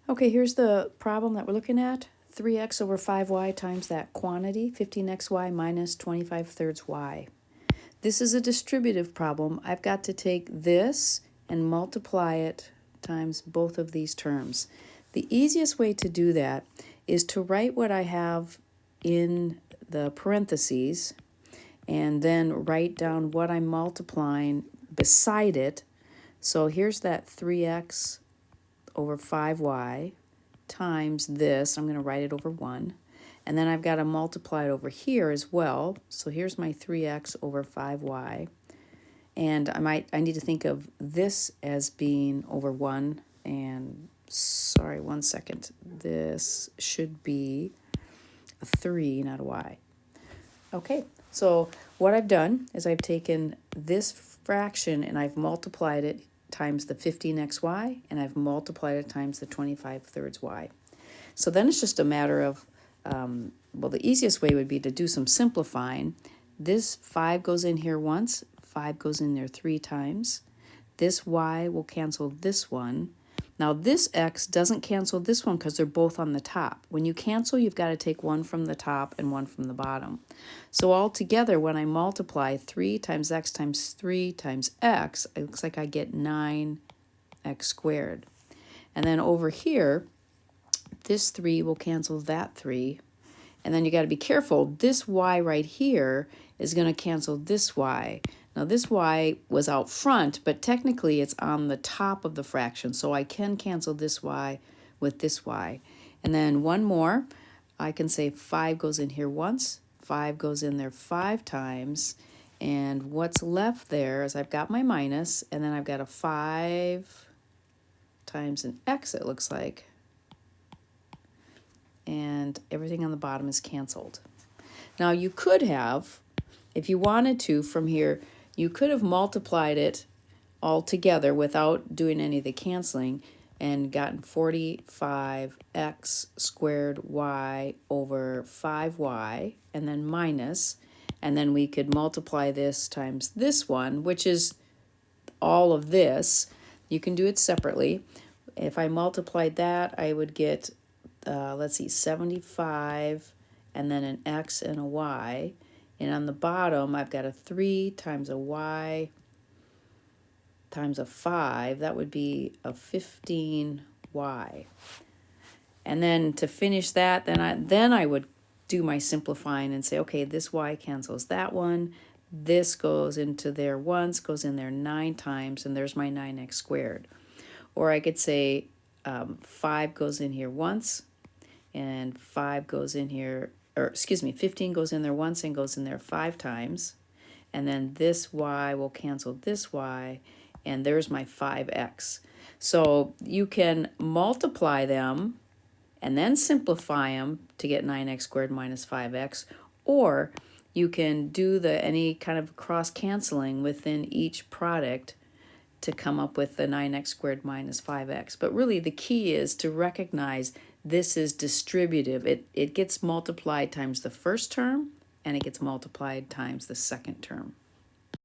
Okay, here's the problem that we're looking at. 3x over 5y times that quantity, 15xy minus 25 thirds y. This is a distributive problem. I've got to take this and multiply it times both of these terms. The easiest way to do that is to write what I have in the parentheses and then write down what I'm multiplying beside it. So here's that 3x over 5y times this. I'm going to write it over 1. And then I've got to multiply it over here as well. So here's my 3x over 5y. And I need to think of this as being over 1. And sorry, 1 second. This should be a 3, not a y. Okay, so what I've done is I've taken this fraction and I've multiplied it times the 15xy, and I've multiplied it times the 25 thirds y. So then it's just a matter of, well, the easiest way would be to do some simplifying. This 5 goes in here once, 5 goes in there 3 times. This y will cancel this one. Now this x doesn't cancel this one because they're both on the top. When you cancel, you've got to take one from the top and one from the bottom. So altogether, when I multiply 3 times x times 3 times x, it looks like I get 9x squared. And then over here, this 3 will cancel that 3. And then you got to be careful. This y right here is going to cancel this y. Now this y was out front, but technically it's on the top of the fraction, so I can cancel this y with this y. And then one more, I can say 5 goes in here once, 5 goes in there 5 times, and what's left there is I've got my minus, and then I've got a 5 times an x, it looks like. And everything on the bottom is canceled. Now you could have, if you wanted to from here, you could have multiplied it all together without doing any of the canceling and gotten 45x squared y over 5y and then minus, and then we could multiply this times this one, which is all of this. You can do it separately. If I multiplied that, I would get, let's see, 75 and then an x and a y. And on the bottom, I've got a 3 times a y times a 5. That would be a 15y. And then to finish that, then I would do my simplifying and say, okay, this y cancels that one. This goes into there once, goes in there 9 times, and there's my 9x squared. Or I could say 5 goes in here once, and 5 goes in here, or excuse me, 15 goes in there once and goes in there 5 times. And then this y will cancel this y, and there's my 5x. So you can multiply them and then simplify them to get 9x squared minus 5x, or you can do any kind of cross-canceling within each product to come up with the 9x squared minus 5x. But really the key is to recognize this is distributive. It gets multiplied times the first term, and it gets multiplied times the second term.